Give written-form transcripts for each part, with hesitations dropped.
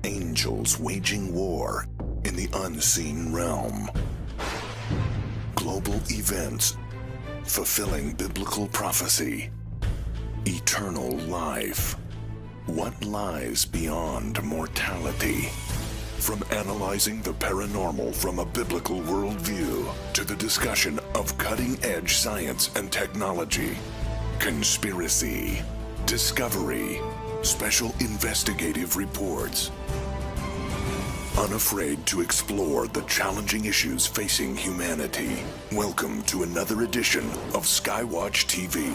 Angels waging war in the unseen realm. Global events fulfilling biblical prophecy. Eternal life. What lies beyond mortality? From analyzing the paranormal from a biblical worldview to the discussion of cutting-edge science and technology, conspiracy, discovery, special investigative reports. Unafraid to explore the challenging issues facing humanity. Welcome to another edition of Skywatch TV.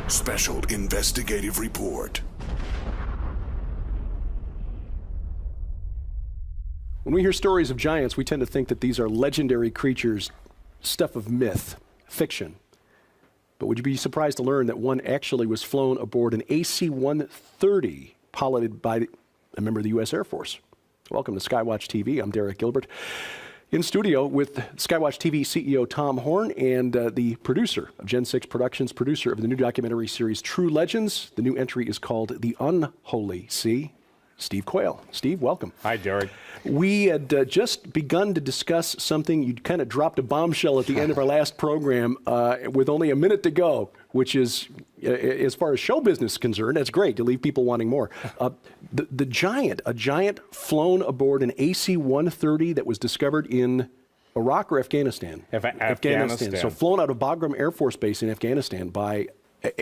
Special Investigative Report. When we hear stories of giants, we tend to think that these are legendary creatures, stuff of myth, fiction. But would you be surprised to learn that one actually was flown aboard an AC-130 piloted by a member of the U.S. Air Force? Welcome to Skywatch TV. I'm Derek Gilbert. In studio with Skywatch TV CEO Tom Horn and the producer of Gen 6 Productions, producer of the new documentary series True Legends. The new entry is called The Unholy, Steve Quayle. Steve, welcome. Hi, Derek. We had just begun to discuss something. You kind of dropped a bombshell at the end of our last program with only a minute to go, which is, as far as show business is concerned, that's great. You leave people wanting more. A giant flown aboard an AC-130 that was discovered in Iraq or Afghanistan? Afghanistan. So flown out of Bagram Air Force Base in Afghanistan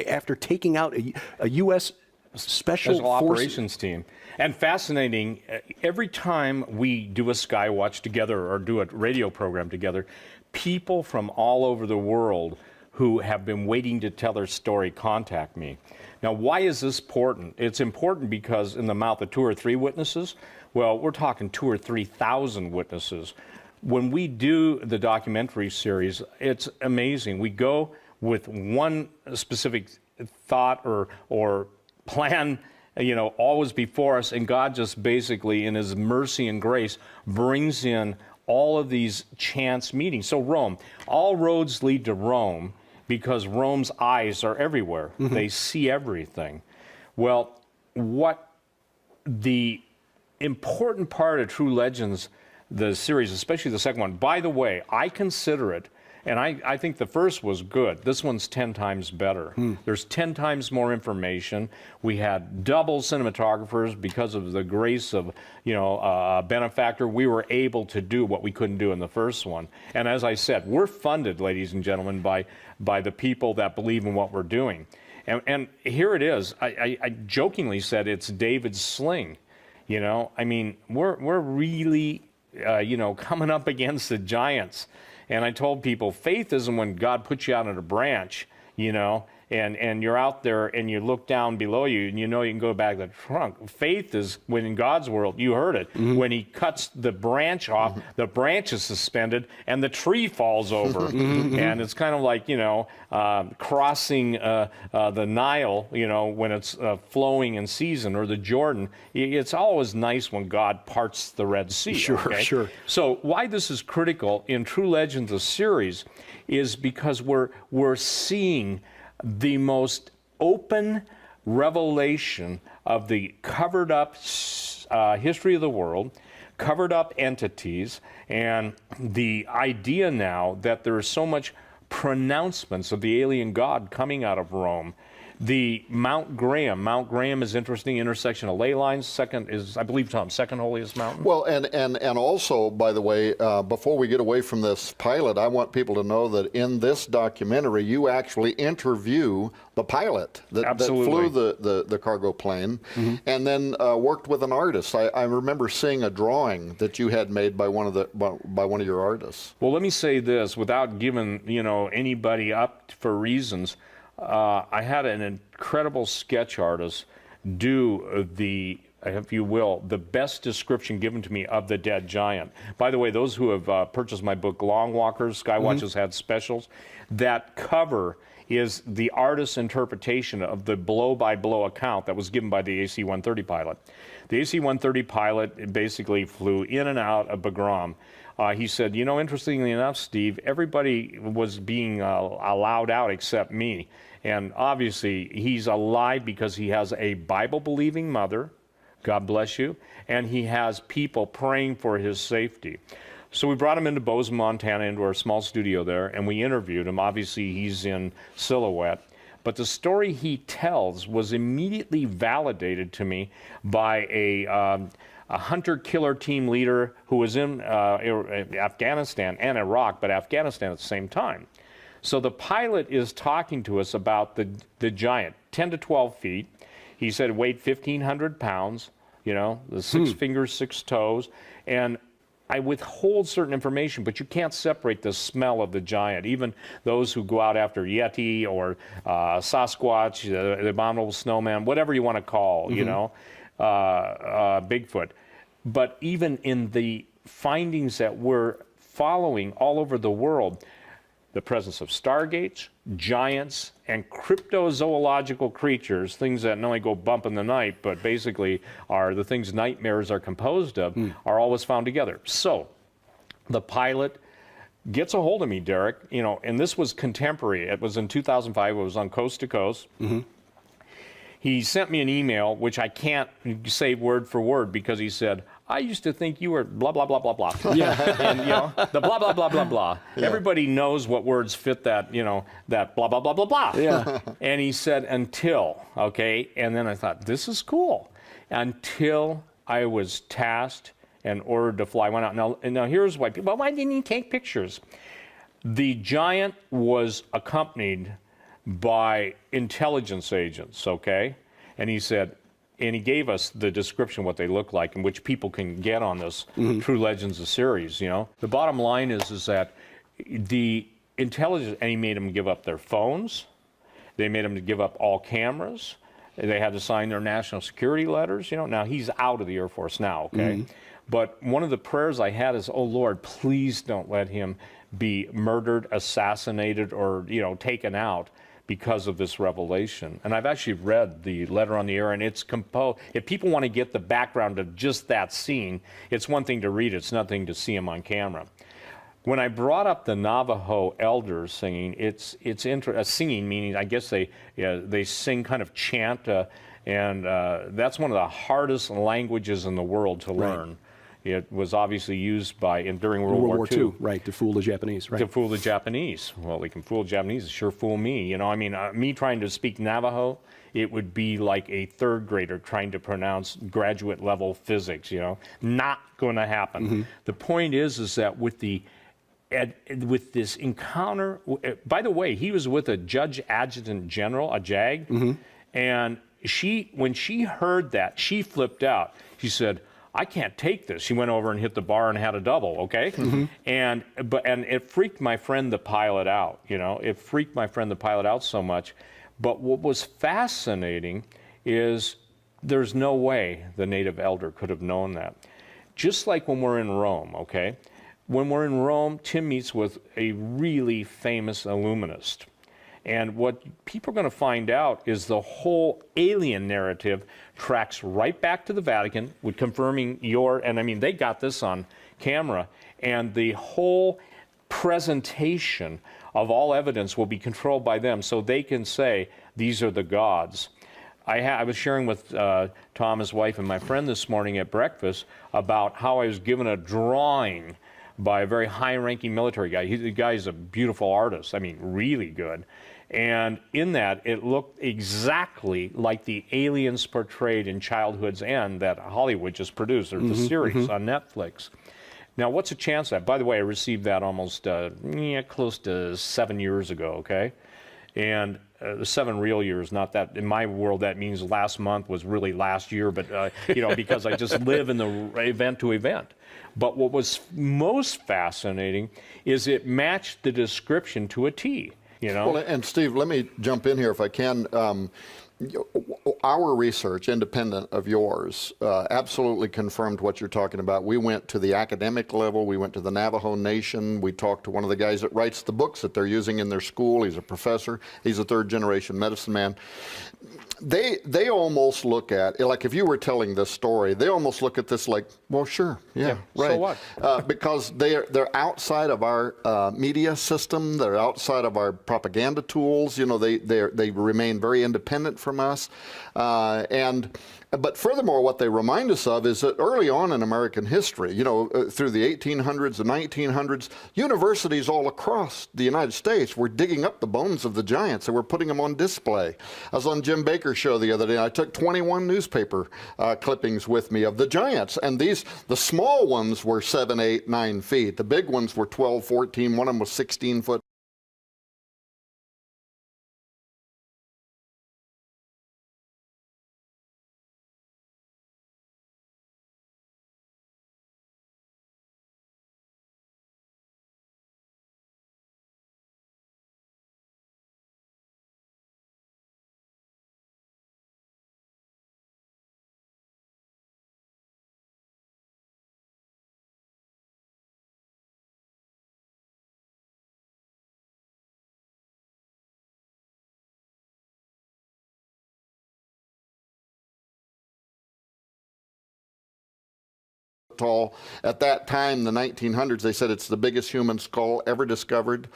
after taking out a U.S. Special Operations team. And fascinating, every time we do a Skywatch together or do a radio program together, people from all over the world who have been waiting to tell their story contact me. Now, why is this important? It's important because in the mouth of 2 or 3 witnesses, well, we're talking 2,000 or 3,000 witnesses. When we do the documentary series, it's amazing. We go with one specific thought or plan, always before us, and God just basically, in His mercy and grace, brings in all of these chance meetings. So Rome, all roads lead to Rome because Rome's eyes are everywhere. Mm-hmm. They see everything. Well, what the important part of True Legends, the series, especially the second one, by the way, I consider it, and I think the first was good. This one's 10 times better. There's 10 times more information. We had double cinematographers because of the grace of, a benefactor. We were able to do what we couldn't do in the first one. And as I said, we're funded, ladies and gentlemen, by the people that believe in what we're doing. And here it is. I jokingly said it's David's sling. We're really, coming up against the giants. And I told people, faith isn't when God puts you out on a branch, and you're out there and you look down below you and you can go back to the trunk. Faith is when in God's world, you heard it, when He cuts the branch off, the branch is suspended and the tree falls over. And it's kind of like, crossing the Nile, when it's flowing in season, or the Jordan. It's always nice when God parts the Red Sea. Sure. So why this is critical in True Legends, the series, is because we're seeing the most open revelation of the covered up history of the world, covered up entities, and the idea now that there is so much pronouncements of the alien God coming out of Rome. The Mount Graham is interesting, intersection of ley lines. Second is, I believe, Tom, second holiest mountain. Well, and also, by the way, before we get away from this pilot, I want people to know that in this documentary, you actually interview the pilot that flew the cargo plane, and then worked with an artist. I remember seeing a drawing that you had made by one of your artists. Well, let me say this, without giving anybody up for reasons. I had an incredible sketch artist do if you will, the best description given to me of the dead giant. By the way, those who have purchased my book, Long Walkers, Skywatch has had specials. That cover is the artist's interpretation of the blow-by-blow account that was given by the AC-130 pilot. The AC-130 pilot basically flew in and out of Bagram. He said, you know, interestingly enough, Steve, everybody was being allowed out except me. And obviously, he's alive because he has a Bible-believing mother, God bless you, and he has people praying for his safety. So we brought him into Bozeman, Montana, into our small studio there, and we interviewed him. Obviously, he's in silhouette. But the story he tells was immediately validated to me by a hunter-killer team leader who was in Afghanistan and Iraq, but Afghanistan at the same time. So the pilot is talking to us about the giant, 10 to 12 feet. He said it weighed 1,500 pounds, you know, the 6 fingers, 6 toes. And I withhold certain information, but you can't separate the smell of the giant. Even those who go out after Yeti or Sasquatch, the abominable snowman, whatever you want to call, you know, Bigfoot. But even in the findings that we're following all over the world, the presence of stargates, giants, and cryptozoological creatures, things that not only go bump in the night, but basically are the things nightmares are composed of, are always found together. So the pilot gets a hold of me, Derek, you know, and this was contemporary. It was in 2005. It was on Coast to Coast. He sent me an email, which I can't say word for word because he said, I used to think you were blah, blah, blah, blah, blah. Yeah. And, you know, the blah, blah, blah, blah, blah. Yeah. Everybody knows what words fit that, you know, that blah, blah, blah, blah, blah. Yeah. And he said, until, okay? And then I thought, this is cool. Until I was tasked and ordered to fly one out. Now here's why. Well, why didn't he take pictures? The giant was accompanied by intelligence agents, okay? And he said, and he gave us the description of what they look like and which people can get on this True Legends of series, you know. The bottom line is that the intelligence, and he made them give up their phones. They made them to give up all cameras. They had to sign their national security letters, you know. Now, he's out of the Air Force now, okay? But one of the prayers I had is, oh, Lord, please don't let him be murdered, assassinated, or, you know, taken out because of this revelation. And I've actually read the Letter on the Air, and it's composed. If people want to get the background of just that scene, it's one thing to read it, it's nothing to see him on camera. When I brought up the Navajo elders singing, it's singing, meaning I guess they sing kind of chant, and that's one of the hardest languages in the world to learn. It was obviously used during World War II. Right, to fool the Japanese. Right. To fool the Japanese. Well, they can fool the Japanese, sure fool me. You know, I mean, me trying to speak Navajo, it would be like a third grader trying to pronounce graduate level physics, you know. Not going to happen. The point is that with this encounter, by the way, he was with a Judge Adjutant General, a JAG, and when she heard that, she flipped out. She said, I can't take this. She went over and hit the bar and had a double, okay? And it freaked my friend the pilot out, you know. It freaked my friend the pilot out so much. But what was fascinating is there's no way the native elder could have known that. Just like when we're in Rome, okay? When we're in Rome, Tim meets with a really famous illuminist. And what people are going to find out is the whole alien narrative tracks right back to the Vatican, with confirming and I mean, they got this on camera, and the whole presentation of all evidence will be controlled by them, so they can say, these are the gods. I was sharing with Tom, his wife, and my friend this morning at breakfast about how I was given a drawing by a very high-ranking military guy. The guy's a beautiful artist, I mean, really good. And in that, it looked exactly like the aliens portrayed in Childhood's End that Hollywood just produced, or the series on Netflix. Now, what's the chance of that? By the way, I received that almost close to 7 years ago, okay? And 7 real years, not that, in my world, that means last month was really last year, but, you know, because I just live in the event to event. But what was most fascinating is it matched the description to a T. You know? Well, and Steve, let me jump in here if I can. Our research, independent of yours, absolutely confirmed what you're talking about. We went to the academic level. We went to the Navajo Nation. We talked to one of the guys that writes the books that they're using in their school. He's a professor. He's a third-generation medicine man. they almost look at, like if you were telling this story, they almost look at this like, well, sure, yeah, right. So what? Because they're outside of our media system, they're outside of our propaganda tools. You know, they remain very independent from us, but furthermore, what they remind us of is that early on in American history, you know, through the 1800s, the 1900s, universities all across the United States were digging up the bones of the giants and were putting them on display. I was on Jim Baker's show the other day. I took 21 newspaper clippings with me of the giants, and the small ones were 7, 8, 9 feet. The big ones were 12, 14. One of them was 16 foot. Tall. At that time, the 1900s, they said it's the biggest human skull ever discovered.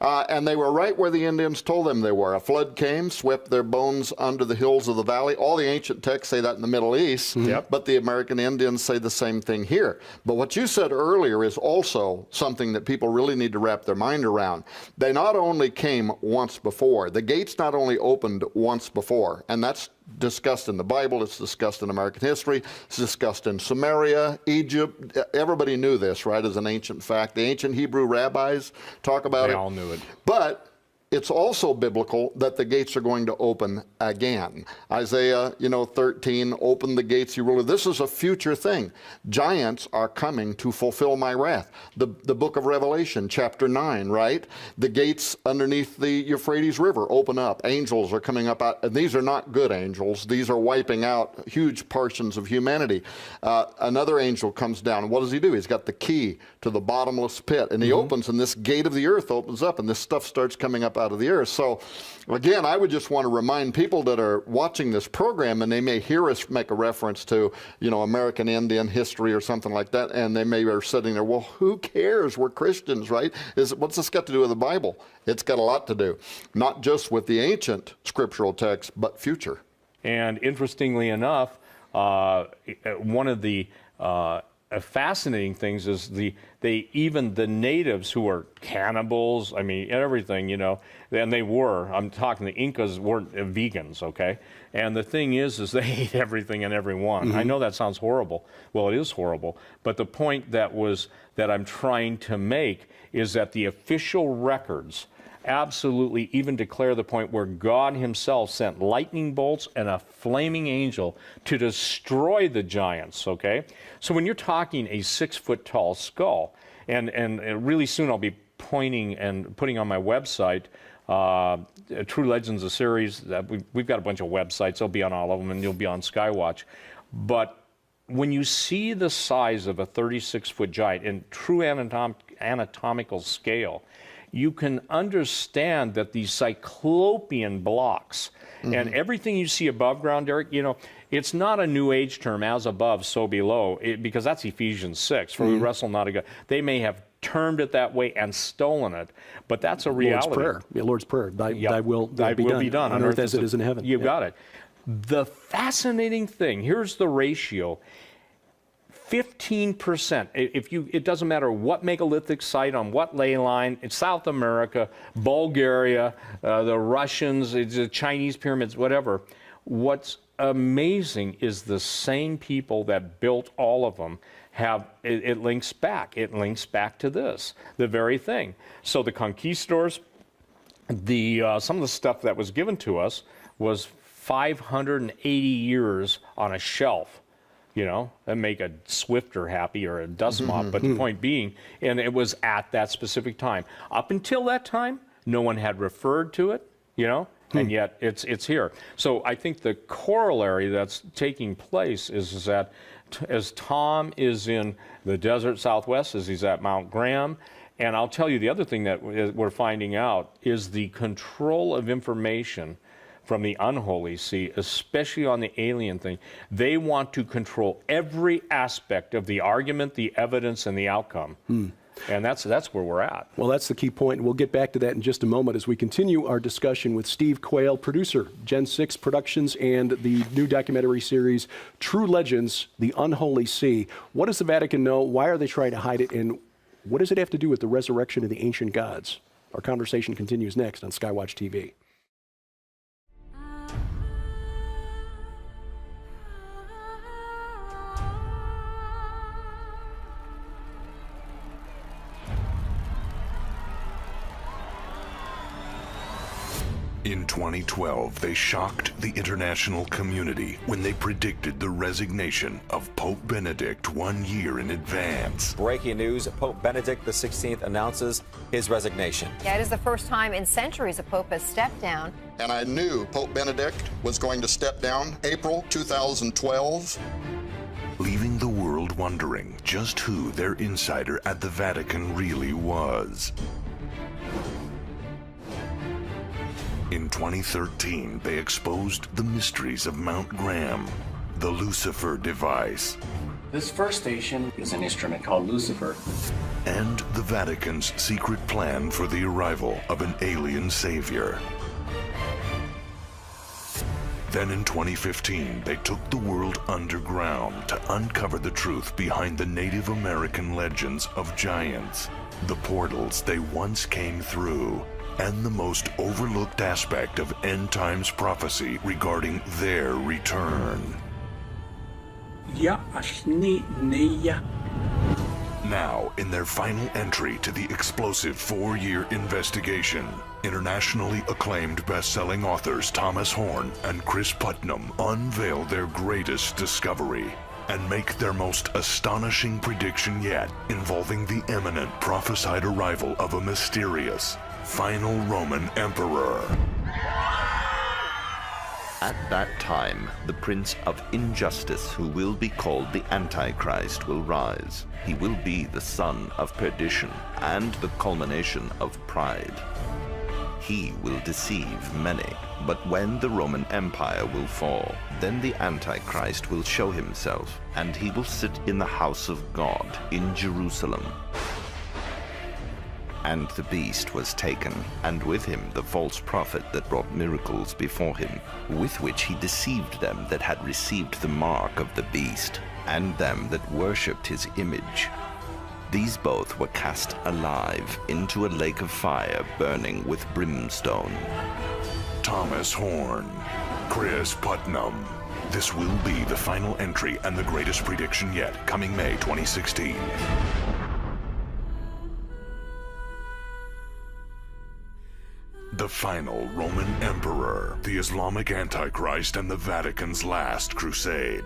And they were right where the Indians told them they were. A flood came, swept their bones under the hills of the valley. All the ancient texts say that in the Middle East, but the American Indians say the same thing here. But what you said earlier is also something that people really need to wrap their mind around. They not only came once before, the gates not only opened once before, and that's discussed in the Bible, it's discussed in American history, it's discussed in Samaria, Egypt. Everybody knew this, right, as an ancient fact. The ancient Hebrew rabbis talk about it. They all knew it. But it's also biblical that the gates are going to open again. Isaiah, 13, open the gates, you ruler. This is a future thing. Giants are coming to fulfill my wrath. The book of Revelation, chapter 9, right? The gates underneath the Euphrates River open up. Angels are coming up out, and these are not good angels. These are wiping out huge portions of humanity. Another angel comes down, and what does he do? He's got the key to the bottomless pit, and he opens, and this gate of the earth opens up, and this stuff starts coming up out of the earth. So again, I would just want to remind people that are watching this program, and they may hear us make a reference to, American Indian history or something like that, and they may be sitting there, well, who cares? We're Christians, right? What's this got to do with the Bible? It's got a lot to do, not just with the ancient scriptural text, but future. And interestingly enough, one of the fascinating things is even the natives who are cannibals, I mean, everything, and they were, I'm talking the Incas weren't vegans, okay? And the thing is they ate everything and everyone. I know that sounds horrible. Well, it is horrible. But the point that I'm trying to make is that the official records absolutely even declare the point where God himself sent lightning bolts and a flaming angel to destroy the giants, okay? So when you're talking a 6-foot tall skull, and really soon I'll be pointing and putting on my website, True Legends, a series, that we've got a bunch of websites, they'll be on all of them, and you'll be on Skywatch. But when you see the size of a 36-foot giant in true anatomical scale, you can understand that these cyclopean blocks and everything you see above ground, Derek, it's not a New Age term, as above, so below, because that's Ephesians 6, for we wrestle not against. They may have termed it that way and stolen it, but that's a reality. Lord's Prayer. Yeah, Lord's Prayer. Thy will be done on earth as it is in heaven. You've got it. The fascinating thing, here's the ratio. 15%, it doesn't matter what megalithic site on what ley line, it's South America, Bulgaria, the Russians, it's the Chinese pyramids, whatever. What's amazing is the same people that built all of them it links back. It links back to this, the very thing. So the conquistadors, some of the stuff that was given to us was 580 years on a shelf. And make a Swifter happy or a dust mop. But the point being, and it was at that specific time. Up until that time, no one had referred to it, and yet it's here. So I think the corollary that's taking place is that as Tom is in the desert Southwest, as he's at Mount Graham, and I'll tell you the other thing that we're finding out is the control of information from the unholy see, especially on the alien thing. They want to control every aspect of the argument, the evidence, and the outcome. And that's where we're at. Well, that's the key point. We'll get back to that in just a moment as we continue our discussion with Steve Quayle, producer, Gen 6 Productions, and the new documentary series, True Legends, The Unholy Sea. What does the Vatican know? Why are they trying to hide it? And what does it have to do with the resurrection of the ancient gods? Our conversation continues next on Skywatch TV. In 2012, they shocked the international community when they predicted the resignation of Pope Benedict 1 year in advance. Breaking news, Pope Benedict XVI announces his resignation. Yeah, it is the first time in centuries a pope has stepped down. And I knew Pope Benedict was going to step down April 2012. Leaving the world wondering just who their insider at the Vatican really was. In 2013, they exposed the mysteries of Mount Graham, the Lucifer device. This first station is an instrument called Lucifer. And the Vatican's secret plan for the arrival of an alien savior. Then in 2015, they took the world underground to uncover the truth behind the Native American legends of giants, the portals they once came through, and the most overlooked aspect of end times prophecy regarding their return. Now, in their final entry to the explosive 4-year investigation, internationally acclaimed best-selling authors Thomas Horn and Chris Putnam unveil their greatest discovery and make their most astonishing prediction yet, involving the imminent prophesied arrival of a mysterious final Roman emperor. At that time, the prince of injustice, who will be called the Antichrist, will rise. He will be the son of perdition and the culmination of pride. He will deceive many, but when the Roman Empire will fall, then the Antichrist will show himself, and he will sit in the house of God in Jerusalem. And the beast was taken, and with him the false prophet that brought miracles before him, with which he deceived them that had received the mark of the beast, and them that worshipped his image. These both were cast alive into a lake of fire burning with brimstone. Thomas Horn, Chris Putnam. This will be the final entry and the greatest prediction yet, coming May 2016. The final Roman Emperor, the Islamic Antichrist, and the Vatican's last crusade.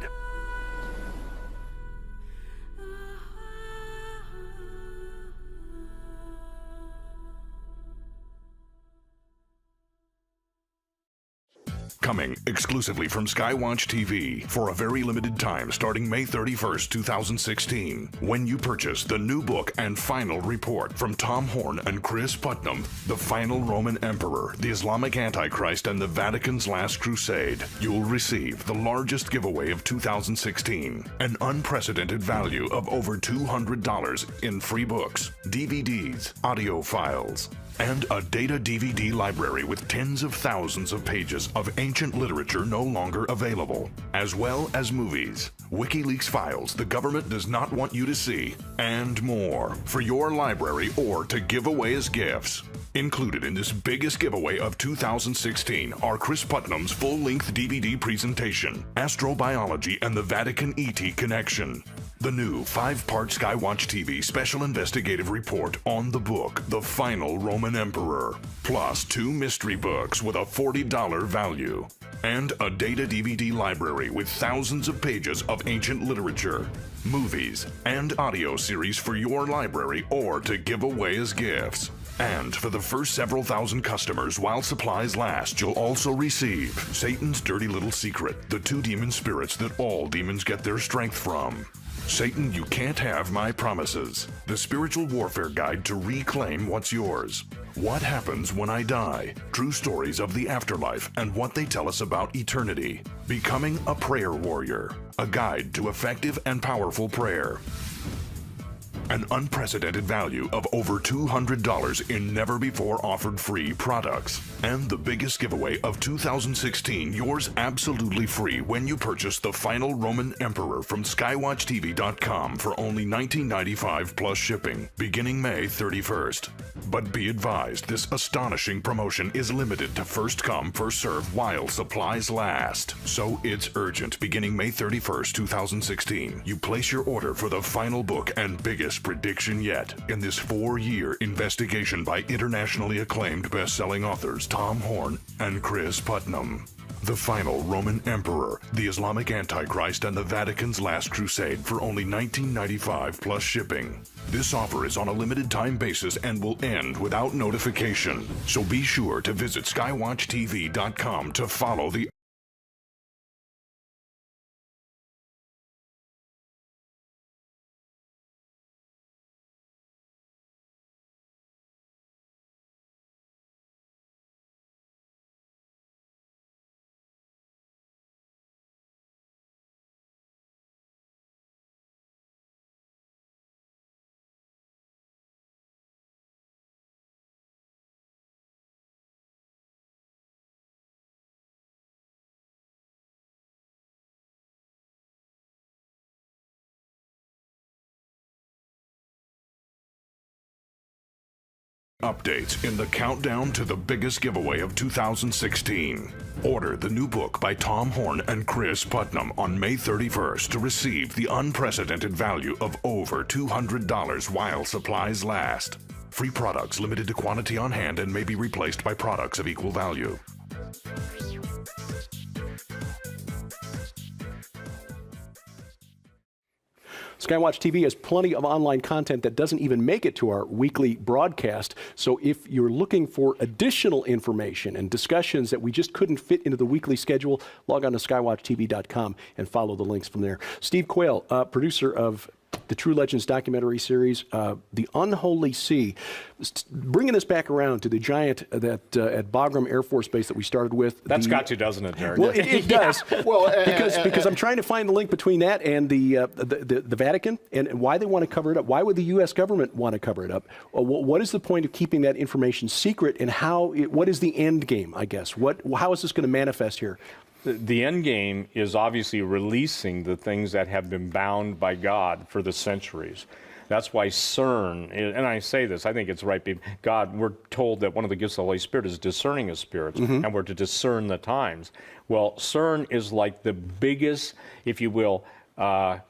Coming exclusively from Skywatch TV for a very limited time starting May 31st, 2016. When you purchase the new book and final report from Tom Horn and Chris Putnam, The Final Roman Emperor, the Islamic Antichrist, and the Vatican's Last Crusade, you'll receive the largest giveaway of 2016, an unprecedented value of over $200 in free books, DVDs, audio files, and a data DVD library with tens of thousands of pages of ancient literature no longer available, as well as movies, WikiLeaks files the government does not want you to see, and more for your library or to give away as gifts. Included in this biggest giveaway of 2016 are Chris Putnam's full-length DVD presentation, Astrobiology and the Vatican ET Connection, the new 5-part Skywatch TV special investigative report on the book, The Final Roman Emperor, plus 2 mystery books with a $40 value, and a data DVD library with thousands of pages of ancient literature, movies, and audio series for your library or to give away as gifts. And for the first several thousand customers while supplies last, you'll also receive Satan's Dirty Little Secret, the 2 demon spirits that all demons get their strength from. Satan, You Can't Have My Promises, the spiritual warfare guide to reclaim what's yours. What happens when I die? True stories of the afterlife and what they tell us about eternity. Becoming a prayer warrior. A guide to effective and powerful prayer. An unprecedented value of over $200 in never-before-offered free products. And the biggest giveaway of 2016, yours absolutely free when you purchase the final Roman Emperor from skywatchtv.com for only $19.95 plus shipping, beginning May 31st. But be advised, this astonishing promotion is limited to first come, first serve while supplies last. So it's urgent, beginning May 31st, 2016. You place your order for the final book and biggest prediction yet in this 4-year investigation by internationally acclaimed best-selling authors Tom Horn and Chris Putnam. The Final Roman Emperor, the Islamic Antichrist, and the Vatican's Last Crusade for only $19.95 plus shipping. This offer is on a limited time basis and will end without notification. So be sure to visit skywatchtv.com to follow the updates in the countdown to the biggest giveaway of 2016. Order the new book by Tom Horn and Chris Putnam on May 31st to receive the unprecedented value of over $200 while supplies last. Free products limited to quantity on hand and may be replaced by products of equal value. Skywatch TV has plenty of online content that doesn't even make it to our weekly broadcast. So if you're looking for additional information and discussions that we just couldn't fit into the weekly schedule, log on to skywatchtv.com and follow the links from there. Steve Quayle, producer of the True Legends documentary series, The Unholy Sea. Bringing this back around to the giant that at Bagram Air Force Base that we started with. That's got to, doesn't it, Derek? Well, it does. Well, because I'm trying to find the link between that and the Vatican and why they want to cover it up. Why would the U.S. government want to cover it up? What is the point of keeping that information secret, and what is the end game, I guess? How is this going to manifest here? The end game is obviously releasing the things that have been bound by God for the centuries. That's why CERN, and I say this, I think it's right. God, we're told that one of the gifts of the Holy Spirit is discerning of spirits, and we're to discern the times. Well, CERN is like the biggest, if you will,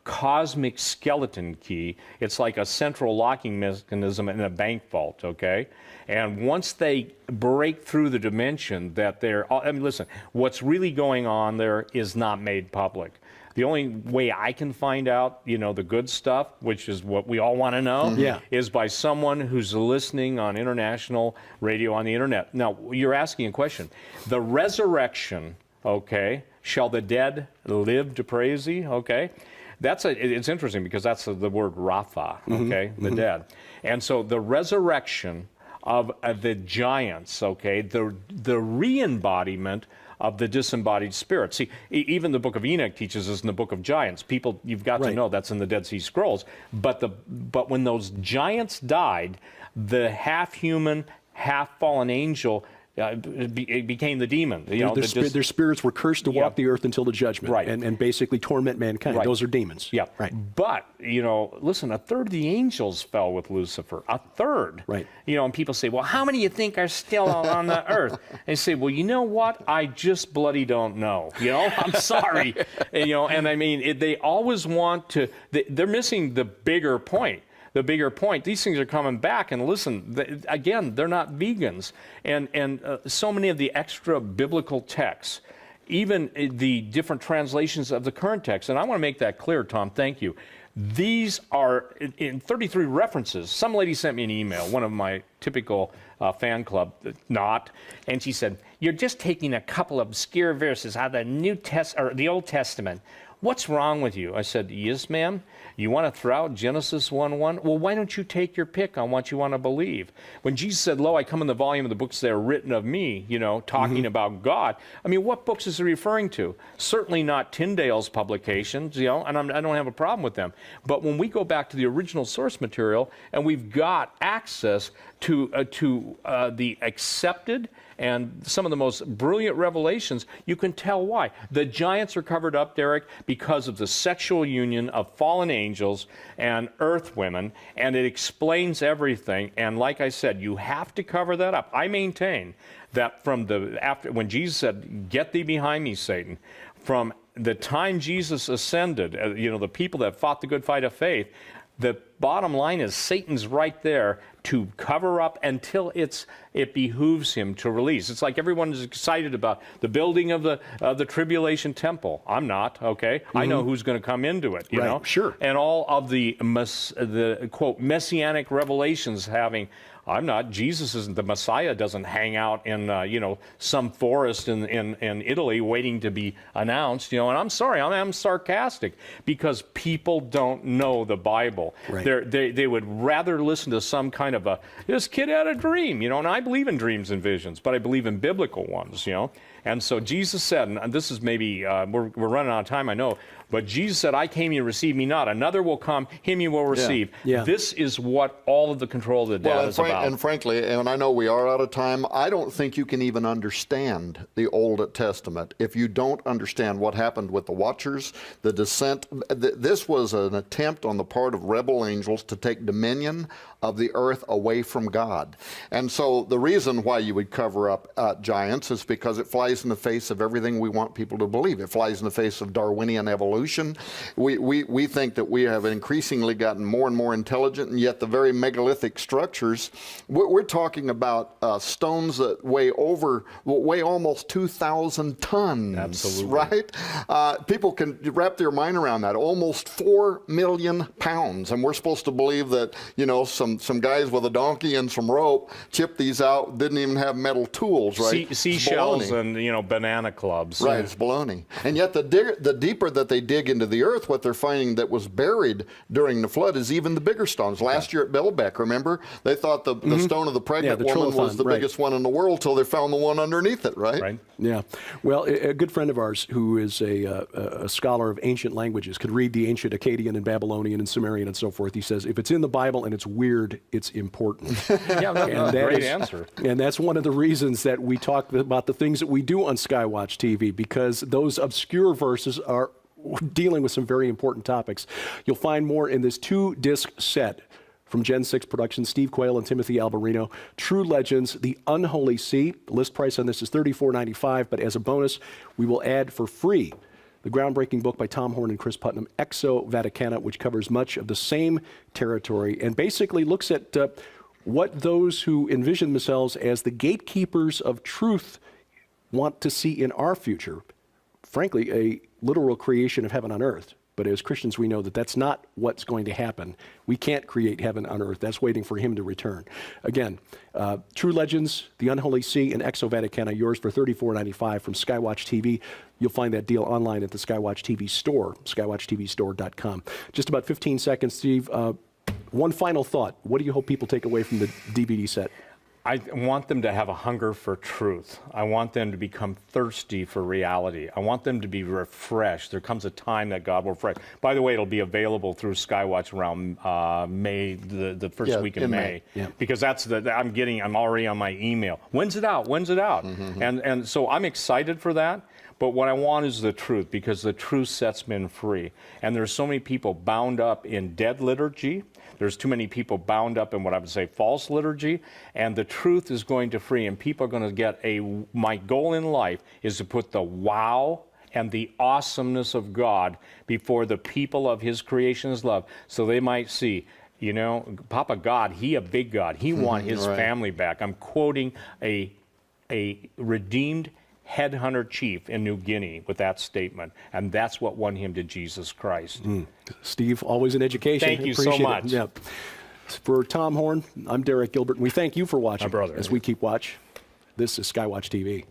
cosmic skeleton key. It's like a central locking mechanism in a bank vault, okay? And once they break through the dimension that listen, what's really going on there is not made public. The only way I can find out, the good stuff, which is what we all want to know, is by someone who's listening on international radio on the internet. Now, you're asking a question. The resurrection, okay, shall the dead live to praise thee, okay? It's interesting because that's the word Rapha, okay, the dead. And so the resurrection of the giants, okay, the re-embodiment of the disembodied spirit. See, even the book of Enoch teaches us in the book of giants. People, you've got to know that's in the Dead Sea Scrolls. But when those giants died, the half-human, half-fallen angel it became the demon. Their spirits were cursed to walk the earth until the judgment, and basically torment mankind. Those are demons. Yeah. Right. But listen, a third of the angels fell with Lucifer. A third. Right. And people say, well, how many do you think are still on the earth? And they say, well, you know what? I just bloody don't know. I'm sorry. And I mean, they always want to. They're missing the bigger point. The bigger point, these things are coming back, and listen, again, they're not vegans. And so many of the extra biblical texts, even the different translations of the current text, and I want to make that clear, Tom, thank you. These are in 33 references. Some lady sent me an email, one of my typical fan club, and she said, you're just taking a couple of obscure verses out of the Old Testament. what's wrong with you? I said, yes, ma'am. You want to throw out Genesis 1:1? Well, why don't you take your pick on what you want to believe? When Jesus said, lo, I come in the volume of the books that are written of me, talking about God. I mean, what books is he referring to? Certainly not Tyndale's publications, and I don't have a problem with them. But when we go back to the original source material and we've got access to the accepted and some of the most brilliant revelations, you can tell why. The giants are covered up, Derek, because of the sexual union of fallen angels and earth women, and it explains everything. And like I said, you have to cover that up. I maintain that when Jesus said, "Get thee behind me, Satan," from the time Jesus ascended, the people that fought the good fight of faith, the bottom line is Satan's right there to cover up until it behooves him to release. It's like everyone is excited about the building of the tribulation temple. I'm not, okay? I know who's going to come into it, you know? Sure. And all of the quote, messianic revelations having, I'm not. Jesus isn't. The Messiah doesn't hang out in some forest in Italy waiting to be announced. And I'm sorry, I'm sarcastic because people don't know the Bible. Right. They would rather listen to some kind of this kid had a dream. And I believe in dreams and visions, but I believe in biblical ones. And so Jesus said, and this is maybe we're running out of time, I know. But Jesus said, I came, you receive me not. Another will come, him you will receive. Yeah. This is what all of the control of the data is about. And frankly, and I know we are out of time, I don't think you can even understand the Old Testament if you don't understand what happened with the Watchers, the descent. This was an attempt on the part of rebel angels to take dominion of the earth away from God. And so the reason why you would cover up giants is because it flies in the face of everything we want people to believe. It flies in the face of Darwinian evolution. We think that we have increasingly gotten more and more intelligent, and yet the very megalithic structures, we're talking about stones that weigh almost 2,000 tons. Absolutely. Right? People can wrap their mind around that. Almost 4 million pounds. And we're supposed to believe that, some guys with a donkey and some rope chipped these out, didn't even have metal tools, right? Seashells and, banana clubs. Right, it's baloney. And yet the deeper that they dig into the earth, what they're finding that was buried during the flood is even the bigger stones. Last year at Belbeck, remember? They thought the stone of the pregnant woman was the biggest one in the world till they found the one underneath it, right? Right. Yeah. Well, a good friend of ours who is a scholar of ancient languages could read the ancient Akkadian and Babylonian and Sumerian and so forth. He says, if it's in the Bible and it's weird, it's important. Yeah, that's a great answer. And that's one of the reasons that we talk about the things that we do on Skywatch TV, because those obscure verses are dealing with some very important topics. You'll find more in this 2-disc set from Gen 6 Productions, Steve Quayle and Timothy Alberino, True Legends, The Unholy Sea. The list price on this is $34.95, but as a bonus, we will add for free the groundbreaking book by Tom Horn and Chris Putnam, Exo Vaticana, which covers much of the same territory and basically looks at what those who envision themselves as the gatekeepers of truth want to see in our future. Frankly, a literal creation of heaven on earth. But as Christians, we know that that's not what's going to happen. We can't create heaven on earth. That's waiting for him to return. Again, True Legends, The Unholy Sea, and Exo Vaticana, yours for $34.95 from Skywatch TV. You'll find that deal online at the Skywatch TV store, skywatchtvstore.com. Just about 15 seconds, Steve. One final thought. What do you hope people take away from the DVD set? I want them to have a hunger for truth. I want them to become thirsty for reality. I want them to be refreshed. There comes a time that God will refresh. By the way, it'll be available through Skywatch around May, the first week in May. Yeah. Because that's I'm already on my email. When's it out? When's it out? Mm-hmm. And so I'm excited for that. But what I want is the truth, because the truth sets men free. And there's so many people bound up in dead liturgy. There's too many people bound up in what I would say false liturgy. And the truth is going to free. And people are going to get my goal in life is to put the wow and the awesomeness of God before the people of his creation, his love, so they might see, Papa God, he a big God. He want his family back. I'm quoting a redeemed headhunter chief in New Guinea with that statement, and that's what won him to Jesus Christ. Steve, always an education. Thank you so much. Yeah. For Tom Horn, I'm Derek Gilbert, and we thank you for watching My brother. as we keep watch. This is Skywatch TV.